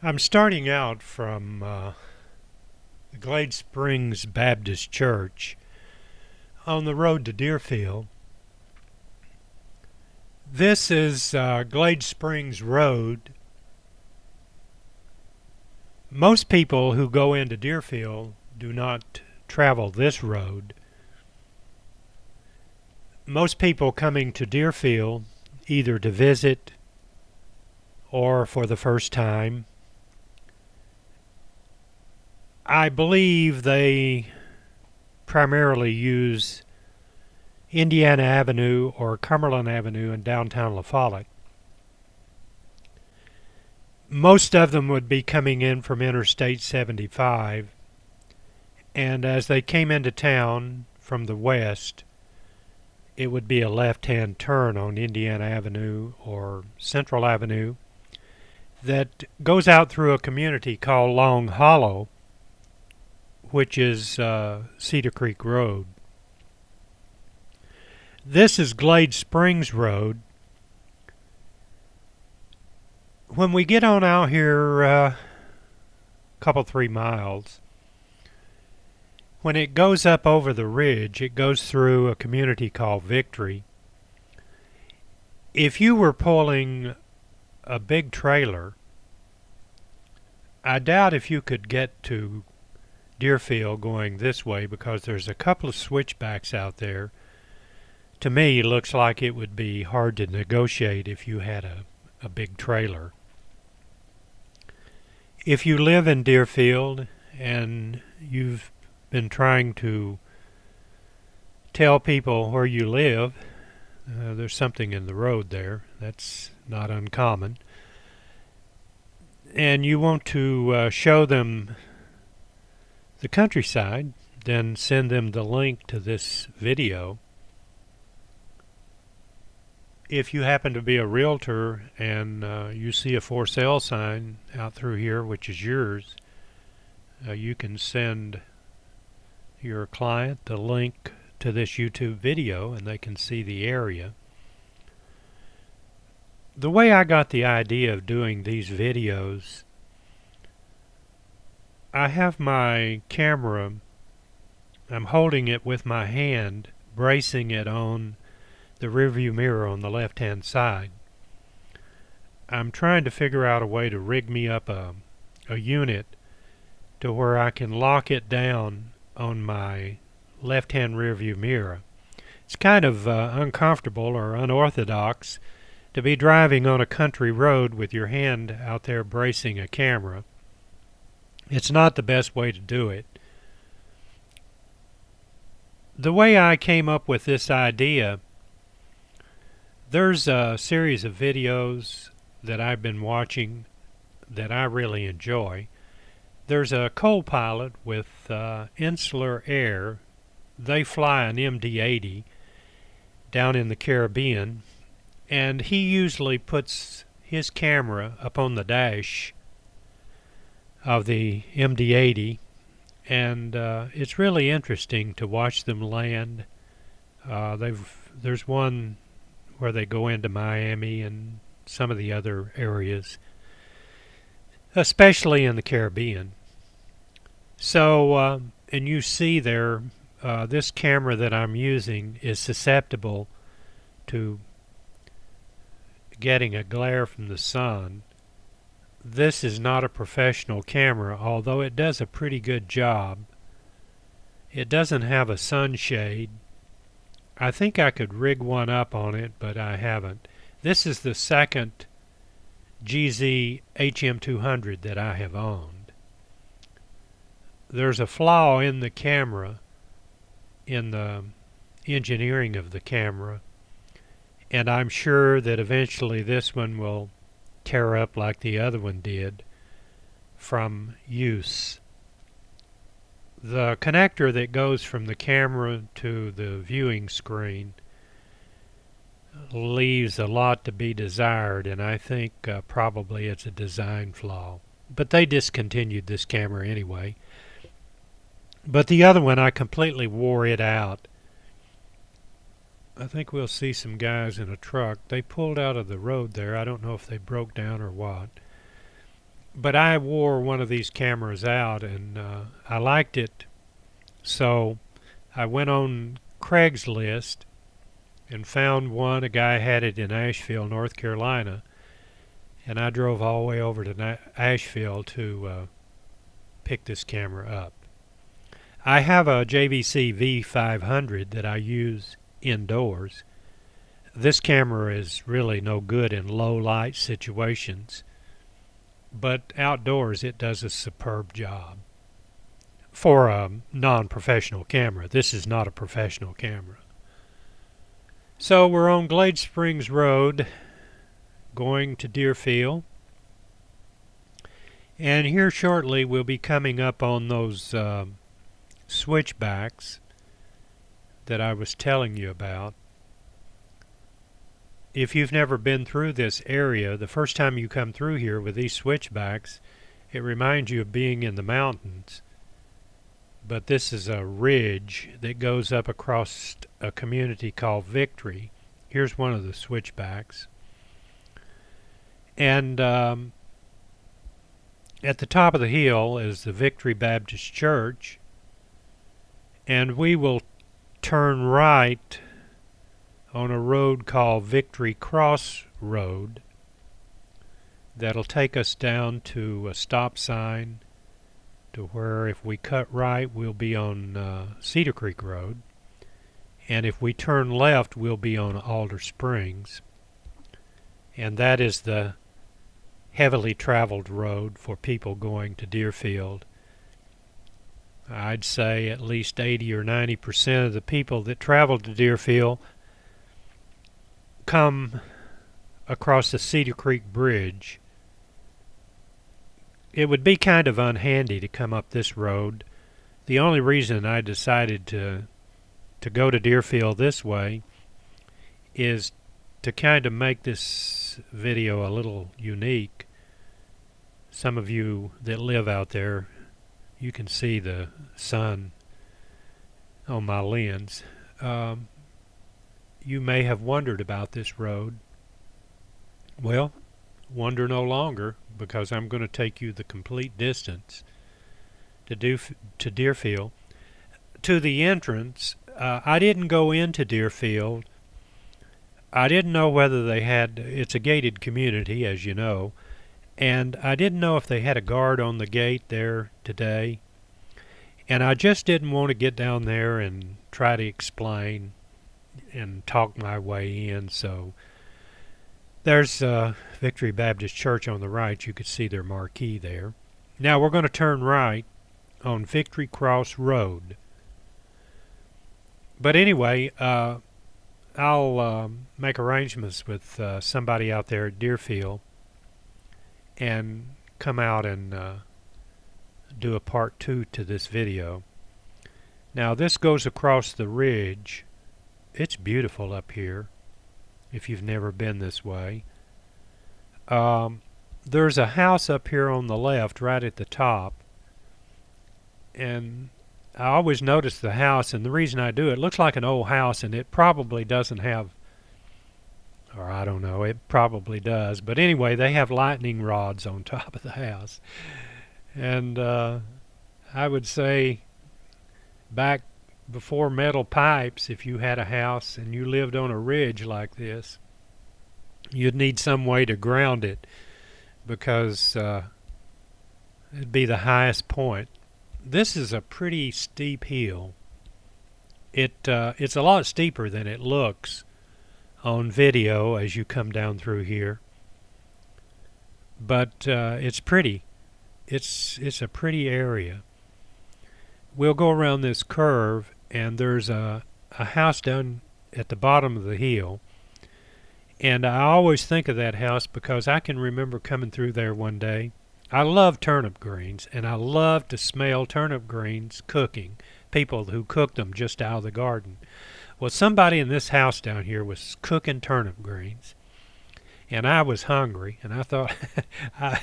I'm starting out from the Glade Springs Baptist Church on the road to Deerfield. This is Glade Springs Road. Most people who go into Deerfield do not travel this road. Most people coming to Deerfield either to visit or for the first time, I believe they primarily use Indiana Avenue or Cumberland Avenue in downtown La Follette. Most of them would be coming in from Interstate 75, and as they came into town from the west, it would be a left-hand turn on Indiana Avenue or Central Avenue that goes out through a community called Long Hollow, which is Cedar Creek Road. This is Glade Springs Road. When we get on out here a couple 3 miles, when it goes up over the ridge, it goes through a community called Victory. If you were pulling a big trailer, I doubt if you could get to Deerfield going this way because there's a couple of switchbacks out there. To me, it looks like it would be hard to negotiate if you had a big trailer. If you live in Deerfield and you've been trying to tell people where you live, there's something in the road there. That's not uncommon. And you want to show them the countryside, then send them the link to this video. If you happen to be a realtor and you see a for sale sign out through here, which is yours, you can send your client the link to this YouTube video and they can see the area. The way I got the idea of doing these videos, I have my camera, I'm holding it with my hand, bracing it on the rearview mirror on the left-hand side. I'm trying to figure out a way to rig me up a unit to where I can lock it down on my left-hand rearview mirror. It's kind of uncomfortable or unorthodox to be driving on a country road with your hand out there bracing a camera. It's not the best way to do it. The way I came up with this idea, there's a series of videos that I've been watching that I really enjoy. There's a co-pilot with Insular Air. They fly an MD-80 down in the Caribbean, and he usually puts his camera up on the dash of the MD-80, and it's really interesting to watch them land. There's one where they go into Miami and some of the other areas, especially in the Caribbean. So, and you see there, this camera that I'm using is susceptible to getting a glare from the sun. This is not a professional camera, although it does a pretty good job. It doesn't have a sunshade. I think I could rig one up on it, but I haven't. This is the second GZ HM200 that I have owned. There's a flaw in the camera, in the engineering of the camera, and I'm sure that eventually this one will tear up like the other one did from use. The connector that goes from the camera to the viewing screen leaves a lot to be desired, and I think probably it's a design flaw. But they discontinued this camera anyway. But the other one, I completely wore it out. I think we'll see some guys in a truck. They pulled out of the road there. I don't know if they broke down or what. But I wore one of these cameras out, and I liked it, so I went on Craigslist and found one. A guy had it in Asheville, North Carolina, and I drove all the way over to Asheville to pick this camera up. I have a JVC V500 that I use indoors. This camera is really no good in low light situations, but outdoors it does a superb job. For a non-professional camera. This is not a professional camera. So we're on Glade Springs Road going to Deerfield, and here shortly we'll be coming up on those switchbacks that I was telling you about. If you've never been through this area, the first time you come through here with these switchbacks, it reminds you of being in the mountains. But this is a ridge that goes up across a community called Victory. Here's one of the switchbacks. And at the top of the hill is the Victory Baptist Church. And we will turn right on a road called Victory Cross Road. That'll take us down to a stop sign to where if we cut right we'll be on Cedar Creek Road, and if we turn left we'll be on Alder Springs, and that is the heavily traveled road for people going to Deerfield. I'd say at least 80 or 90% of the people that travel to Deerfield come across the Cedar Creek Bridge. It would be kind of unhandy to come up this road. The only reason I decided to go to Deerfield this way is to kind of make this video a little unique. Some of you that live out there, you can see the sun on my lens. You may have wondered about this road. Well, wonder no longer, because I'm going to take you the complete distance to Deerfield. To the entrance, I didn't go into Deerfield. I didn't know whether they had, it's a gated community, as you know, and I didn't know if they had a guard on the gate there today. And I just didn't want to get down there and try to explain and talk my way in, so there's Victory Baptist Church on the right. You could see their marquee there. Now we're going to turn right on Victory Cross Road. But anyway, I'll make arrangements with somebody out there at Deerfield and come out and do a part 2 to this video. Now this goes across the ridge. It's beautiful up here if you've never been this way. There's a house up here on the left right at the top, and I always notice the house, and the reason I do, it looks like an old house, and it probably doesn't have, or I don't know, it probably does, but anyway, they have lightning rods on top of the house. And I would say back before metal pipes, if you had a house and you lived on a ridge like this, you'd need some way to ground it, because it'd be the highest point. This is a pretty steep hill. It's a lot steeper than it looks on video as you come down through here, but it's pretty. It's a pretty area. We'll go around this curve, and there's a house down at the bottom of the hill, and I always think of that house because I can remember coming through there one day. I love turnip greens, and I love to smell turnip greens cooking, people who cook them just out of the garden. Well, somebody in this house down here was cooking turnip greens, and I was hungry, and I thought,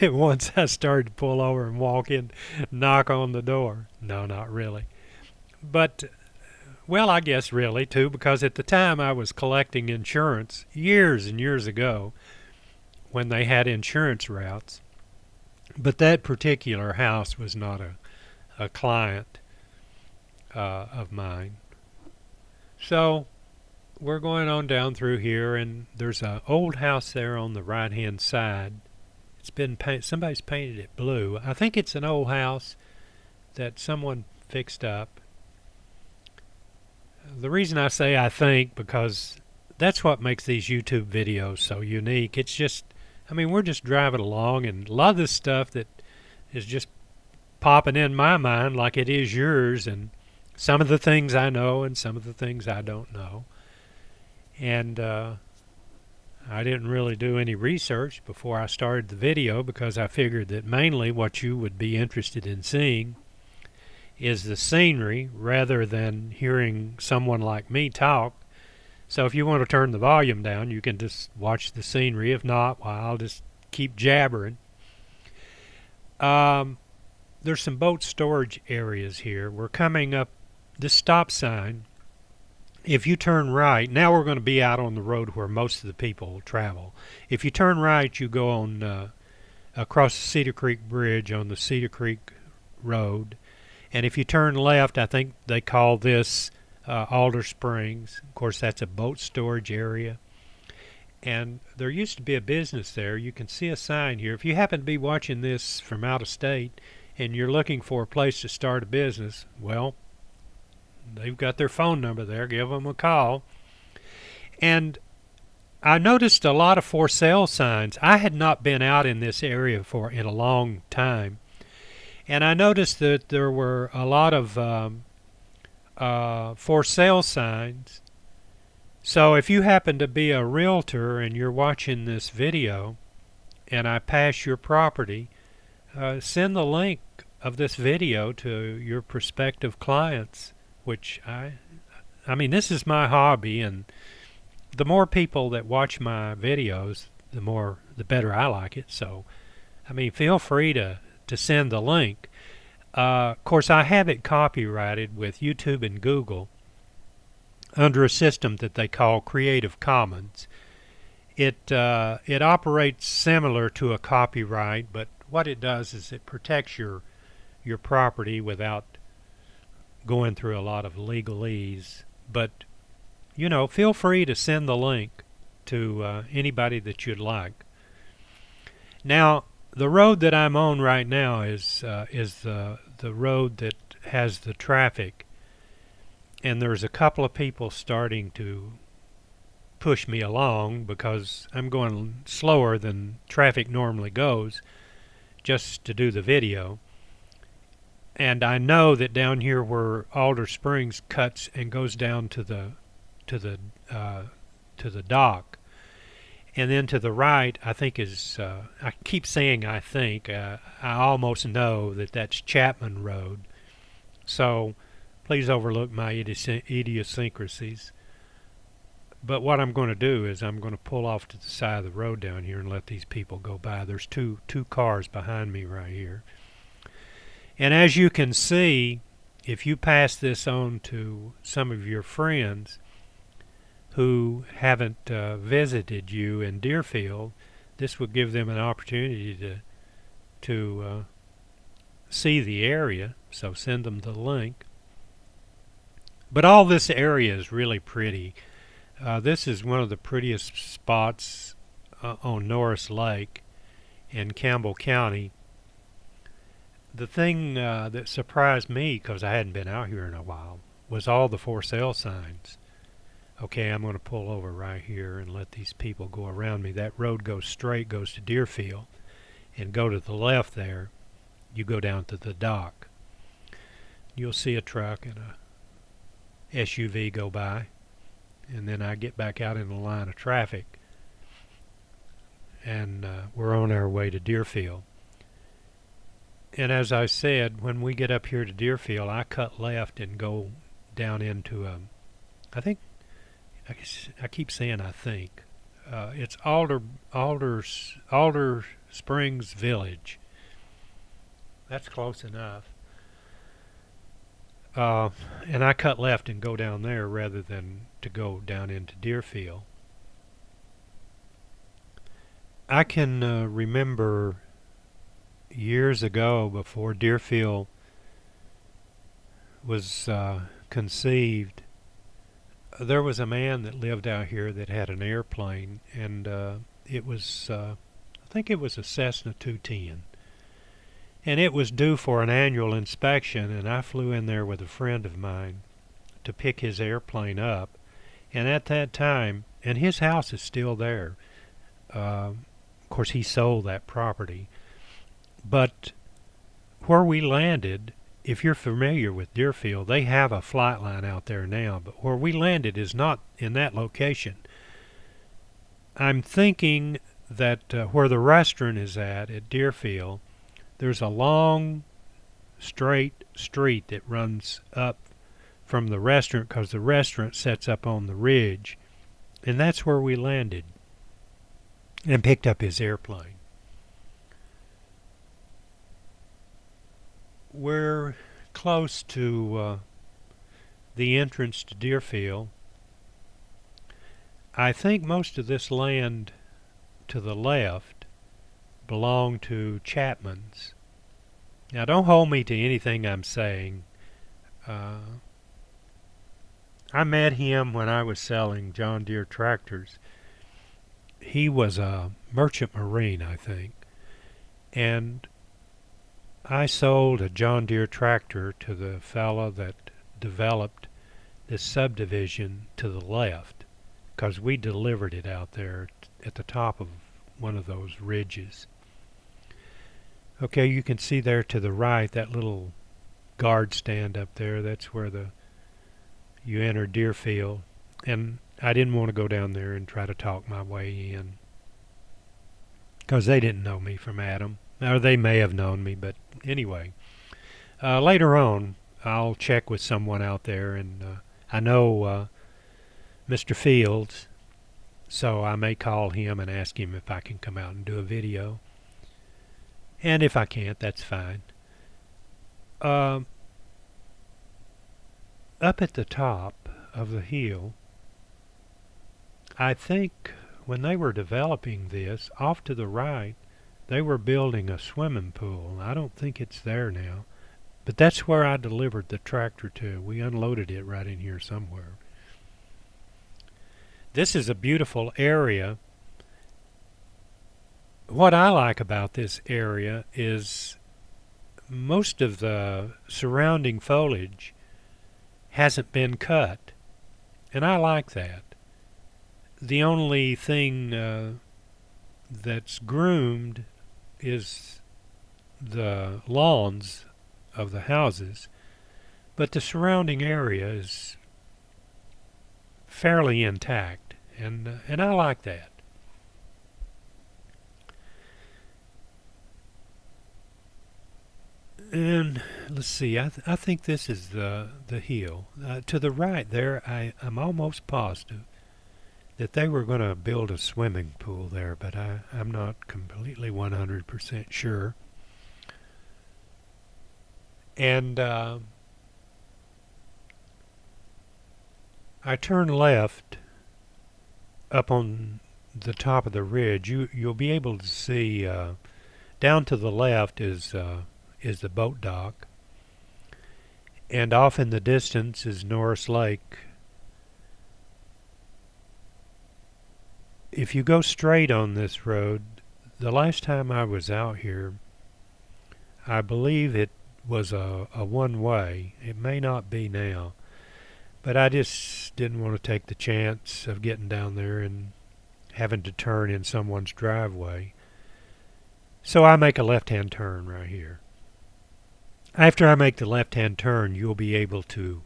once I started to pull over and walk in, knock on the door. No, not really. But, well, I guess really, too, because at the time I was collecting insurance years and years ago when they had insurance routes. But that particular house was not a client of mine. So we're going on down through here, and there's an old house there on the right-hand side. It's been somebody's painted it blue. I think it's an old house that someone fixed up. The reason I say I think, because that's what makes these YouTube videos so unique. It's just, I mean, we're just driving along, and a lot of this stuff that is just popping in my mind like it is yours, and some of the things I know and some of the things I don't know. And I didn't really do any research before I started the video, because I figured that mainly what you would be interested in seeing is the scenery rather than hearing someone like me talk. So if you want to turn the volume down, you can just watch the scenery. If not, well, I'll just keep jabbering. There's some boat storage areas here. We're coming up this stop sign. If you turn right, now we're going to be out on the road where most of the people travel. If you turn right, you go on across the Cedar Creek Bridge on the Cedar Creek Road. And if you turn left, I think they call this Alder Springs. Of course, that's a boat storage area. And there used to be a business there. You can see a sign here. If you happen to be watching this from out of state and you're looking for a place to start a business, well, they've got their phone number there. Give them a call. And I noticed a lot of for sale signs. I had not been out in this area in a long time. And I noticed that there were a lot of for sale signs. So if you happen to be a realtor and you're watching this video and I pass your property, send the link of this video to your prospective clients, which I mean, this is my hobby, and the more people that watch my videos, the better I like it. So, I mean, feel free to send the link. Of course, I have it copyrighted with YouTube and Google under a system that they call Creative Commons. It operates similar to a copyright, but what it does is it protects your property without going through a lot of legalese. But you know, feel free to send the link to anybody that you'd like. Now, the road that I'm on right now is the road that has the traffic, and there's a couple of people starting to push me along because I'm going slower than traffic normally goes just to do the video. And I know that down here where Alder Springs cuts and goes down to the dock, and then to the right, I think is I keep saying I think I almost know that that's Chapman Road. So please overlook my idiosyncrasies. But what I'm going to do is I'm going to pull off to the side of the road down here and let these people go by. There's two cars behind me right here. And as you can see, if you pass this on to some of your friends who haven't visited you in Deerfield, this would give them an opportunity to see the area. So send them the link. But all this area is really pretty. This is one of the prettiest spots on Norris Lake in Campbell County. The thing that surprised me, because I hadn't been out here in a while, was all the for sale signs. Okay, I'm going to pull over right here and let these people go around me. That road goes straight, goes to Deerfield, and go to the left there, you go down to the dock. You'll see a truck and a SUV go by, and then I get back out in the line of traffic, and we're on our way to Deerfield. And as I said, when we get up here to Deerfield, I cut left and go down into I keep saying I think. It's Alder Springs Village. That's close enough. And I cut left and go down there rather than to go down into Deerfield. I can remember years ago, before Deerfield was conceived, there was a man that lived out here that had an airplane, and it was, I think it was a Cessna 210. And it was due for an annual inspection, and I flew in there with a friend of mine to pick his airplane up. And at that time, and his house is still there. Of course, he sold that property. But where we landed, if you're familiar with Deerfield, they have a flight line out there now. But where we landed is not in that location. I'm thinking that where the restaurant is at Deerfield, there's a long, straight street that runs up from the restaurant, because the restaurant sets up on the ridge. And that's where we landed and picked up his airplane. We're close to the entrance to Deerfield. I think most of this land to the left belonged to Chapman's. Now, don't hold me to anything I'm saying. I met him when I was selling John Deere tractors. He was a merchant marine, I think, and I sold a John Deere tractor to the fellow that developed this subdivision to the left, because we delivered it out there at the top of one of those ridges. Okay, you can see there to the right that little guard stand up there. That's where you enter Deerfield, and I didn't want to go down there and try to talk my way in, because they didn't know me from Adam. Or they may have known me, but anyway. Later on, I'll check with someone out there, and I know Mr. Fields, so I may call him and ask him if I can come out and do a video. And if I can't, that's fine. Up at the top of the hill, I think when they were developing this, off to the right, they were building a swimming pool. I don't think it's there now, but that's where I delivered the tractor to. We unloaded it right in here somewhere. This is a beautiful area. What I like about this area is most of the surrounding foliage hasn't been cut, and I like that. The only thing that's groomed is the lawns of the houses, but the surrounding area is fairly intact, and I like that. And let's see, I think this is the hill. To the right there, I'm almost positive that they were going to build a swimming pool there, but I'm not completely 100% sure. And I turn left up on the top of the ridge. You'll be able to see down to the left is the boat dock, and off in the distance is Norris Lake. If you go straight on this road, the last time I was out here, I believe it was a one-way. It may not be now, but I just didn't want to take the chance of getting down there and having to turn in someone's driveway. So I make a left-hand turn right here. After I make the left-hand turn, you'll be able to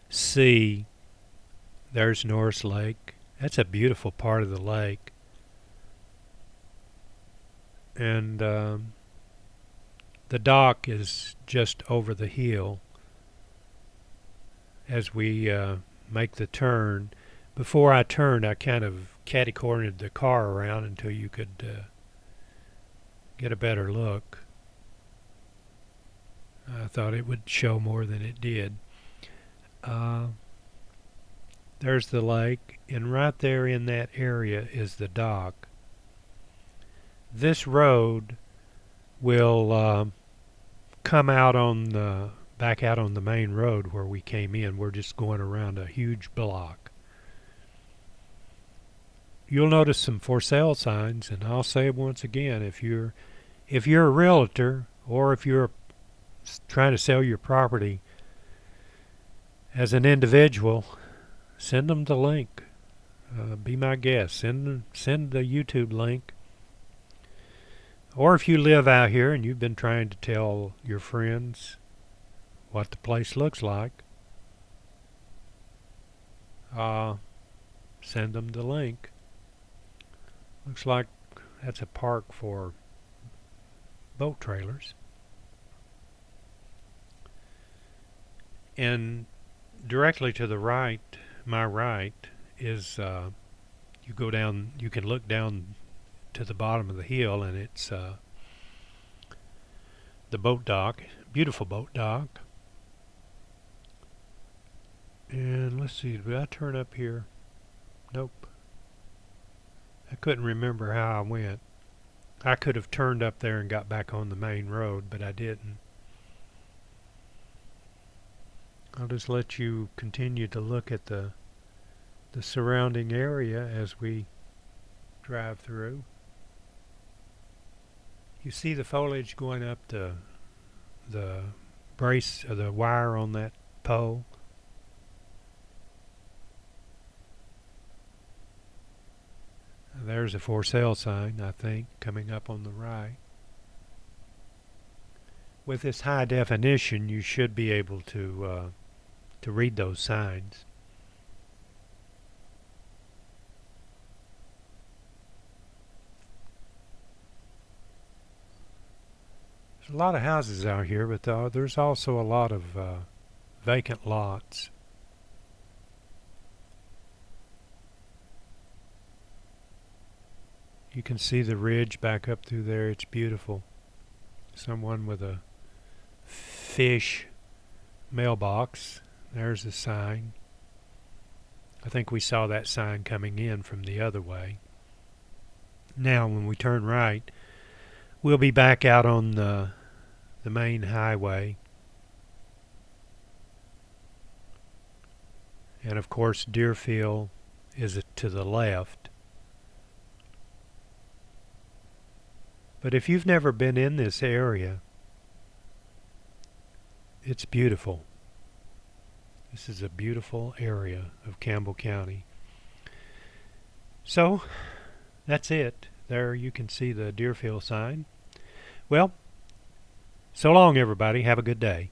see there's Norris Lake. That's a beautiful part of the lake. And the dock is just over the hill as we make the turn. Before I turned, I kind of catty-cornered the car around until you could get a better look. I thought it would show more than it did. There's the lake, and right there in that area is the dock. This road we'll come out on the back out on the main road where we came in. We're just going around a huge block. You'll notice some for sale signs, and I'll say once again, if you're a realtor or if you're trying to sell your property as an individual, send them the link. Be my guest. Send the YouTube link. Or if you live out here and you've been trying to tell your friends what the place looks like, send them the link. Looks like that's a park for boat trailers. And directly to the right, my right, is you go down, you can look down to the bottom of the hill, and it's the boat dock, beautiful boat dock. And let's see, did I turn up here? Nope. I couldn't remember how I went. I could have turned up there and got back on the main road, but I didn't. I'll just let you continue to look at the surrounding area as we drive through. You see the foliage going up the brace or the wire on that pole? There's a for sale sign, I think, coming up on the right. With this high definition, you should be able to read those signs. There's a lot of houses out here, but there's also a lot of vacant lots. You can see the ridge back up through there. It's beautiful. Someone with a fish mailbox. There's a sign. I think we saw that sign coming in from the other way. Now when we turn right, we'll be back out on the main highway. And of course Deerfield is to the left. But if you've never been in this area, it's beautiful. This is a beautiful area of Campbell County. So, that's it. There you can see the Deerfield sign. Well, so long everybody. Have a good day.